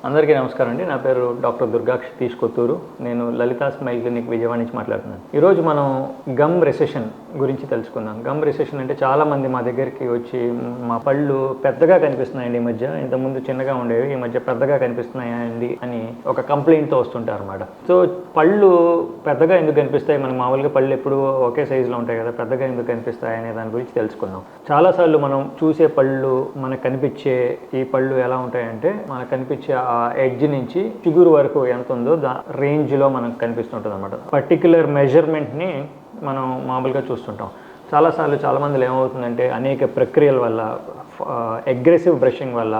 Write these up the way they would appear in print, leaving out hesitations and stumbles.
అందరికీ నమస్కారం అండి. నా పేరు డాక్టర్ దుర్గా క్షితీష్ కొత్తూరు. నేను లలితా స్మైల్ క్లినిక్ విజయవాడ నుంచి మాట్లాడుతున్నాను. ఈరోజు మనం గమ్ రెసెషన్ గురించి తెలుసుకుందాం. గమ్ రెసెషన్ అంటే చాలామంది మా దగ్గరికి వచ్చి మా పళ్ళు పెద్దగా కనిపిస్తున్నాయండి, ఈ మధ్య ఇంతకుముందు చిన్నగా ఉండేవి, ఈ మధ్య పెద్దగా కనిపిస్తున్నాయండి అని ఒక కంప్లైంట్తో వస్తుంటారు అన్నమాట. సో పళ్ళు పెద్దగా ఎందుకు కనిపిస్తాయి, మన మామూలుగా పళ్ళు ఎప్పుడు ఒకే సైజులో ఉంటాయి కదా, పెద్దగా ఎందుకు కనిపిస్తాయి అనే దాని గురించి తెలుసుకుందాం. చాలాసార్లు మనం చూసే పళ్ళు, మనకు కనిపించే ఈ పళ్ళు ఎలా ఉంటాయంటే, మనకు కనిపించే ఆ ఎడ్జ్ నుంచి చిగురు వరకు ఎంత ఉందో రేంజ్లో మనకు కనిపిస్తుంటుంది అన్నమాట. పర్టిక్యులర్ మెజర్మెంట్ని మనం మామూలుగా చూస్తుంటాం. చాలాసార్లు చాలామందిలో ఏమవుతుందంటే, అనేక ప్రక్రియల వల్ల, అగ్రెసివ్ బ్రషింగ్ వల్ల,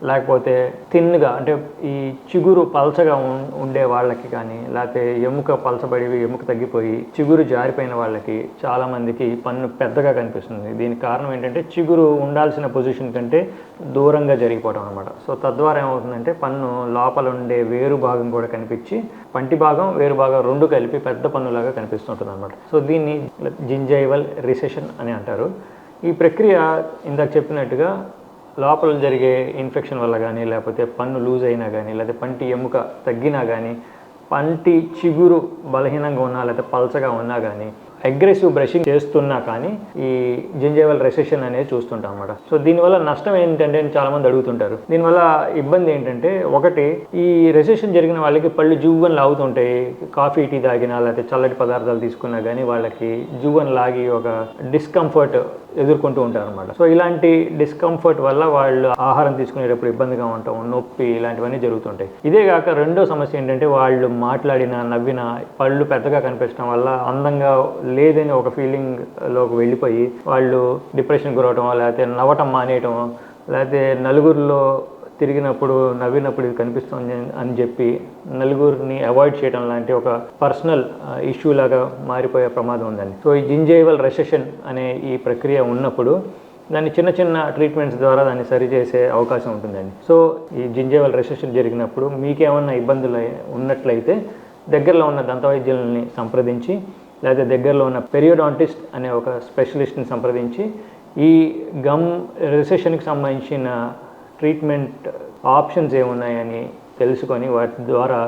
లేకపోతే థిన్గా అంటే ఈ చిగురు పలచగా ఉండే వాళ్ళకి కానీ, లేకపోతే ఎముక పలచబడి ఎముక తగ్గిపోయి చిగురు జారిపోయిన వాళ్ళకి చాలామందికి పన్ను పెద్దగా కనిపిస్తుంది. దీనికి కారణం ఏంటంటే, చిగురు ఉండాల్సిన పొజిషన్ కంటే దూరంగా జరిగిపోవడం అనమాట. సో తద్వారా ఏమవుతుందంటే, పన్ను లోపల ఉండే వేరు భాగం కూడా కనిపించి పంటి భాగం, వేరు భాగం రెండు కలిపి పెద్ద పన్నులాగా కనిపిస్తుంటుంది అనమాట. సో దీన్ని జింజైవల్ రిసెషన్ అని అంటారు. ఈ ప్రక్రియ ఇందాక చెప్పినట్టుగా లోపల జరిగే ఇన్ఫెక్షన్ వల్ల కానీ, లేకపోతే పన్ను లూజ్ అయినా కానీ, లేకపోతే పంటి ఎముక తగ్గినా కానీ, పంటి చిగురు బలహీనంగా ఉన్నా లేకపోతే పలచగా ఉన్నా కానీ, అగ్రెసివ్ బ్రషింగ్ చేస్తున్నా కానీ ఈ జింజైవల్ రెసెషన్ అనేది చూస్తుంటాం అన్నమాట. సో దీనివల్ల నష్టం ఏంటంటే చాలామంది అడుగుతుంటారు. దీనివల్ల ఇబ్బంది ఏంటంటే, ఒకటి ఈ రెసెషన్ జరిగిన వాళ్ళకి పళ్ళు జువ్వని లాగుతుంటాయి. కాఫీ టీ తాగినా లేకపోతే చల్లటి పదార్థాలు తీసుకున్నా కానీ వాళ్ళకి జువ్వని లాగి ఒక డిస్కంఫర్ట్ ఎదుర్కొంటూ ఉంటారు అన్నమాట. సో ఇలాంటి డిస్కంఫర్ట్ వల్ల వాళ్ళు ఆహారం తీసుకునేటప్పుడు ఇబ్బందిగా ఉంటాం, నొప్పి, ఇలాంటివన్నీ జరుగుతుంటాయి. ఇదే కాక రెండో సమస్య ఏంటంటే, వాళ్ళు మాట్లాడినా నవ్వినా పళ్ళు పెద్దగా కనిపించడం వల్ల అందంగా లేదని ఒక ఫీలింగ్లోకి వెళ్ళిపోయి వాళ్ళు డిప్రెషన్ గురవటం, లేకపోతే నవ్వటం మానేయటం, లేకపోతే నలుగురిలో తిరిగినప్పుడు నవ్వినప్పుడు ఇది కనిపిస్తుంది అని చెప్పి నలుగురిని అవాయిడ్ చేయడం లాంటి ఒక పర్సనల్ ఇష్యూ లాగా మారిపోయే ప్రమాదం ఉందండి. సో ఈ జింజైవల్ రెసెషన్ అనే ఈ ప్రక్రియ ఉన్నప్పుడు దాన్ని చిన్న చిన్న ట్రీట్మెంట్స్ ద్వారా దాన్ని సరిచేసే అవకాశం ఉంటుందండి. సో ఈ జింజైవల్ రెసెషన్ జరిగినప్పుడు మీకేమన్నా ఇబ్బందులు ఉన్నట్లయితే దగ్గరలో ఉన్న దంతవైద్యులని సంప్రదించి, లేదా దగ్గరలో ఉన్న పెరియోడాంటిస్ట్ అనే ఒక స్పెషలిస్ట్ని సంప్రదించి ఈ గమ్ రెసెషన్కి సంబంధించిన ట్రీట్మెంట్ ఆప్షన్స్ ఏమున్నాయని తెలుసుకొని వాటి ద్వారా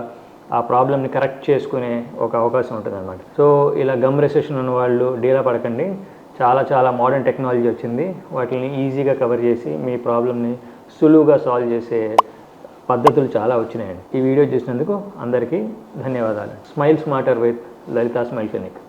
ఆ ప్రాబ్లమ్ని కరెక్ట్ చేసుకునే ఒక అవకాశం ఉంటుంది అన్నమాట. సో ఇలా గమ్ రెసెషన్ ఉన్న వాళ్ళు డీలా పడకండి. చాలా మోడర్న్ టెక్నాలజీ వచ్చింది. వాటిని ఈజీగా కవర్ చేసి మీ ప్రాబ్లమ్ని సులువుగా సాల్వ్ చేసే పద్ధతులు చాలా వచ్చినాయండి. ఈ వీడియో చూసినందుకు అందరికీ ధన్యవాదాలు. Smile smarter with Lalitha smile clinic.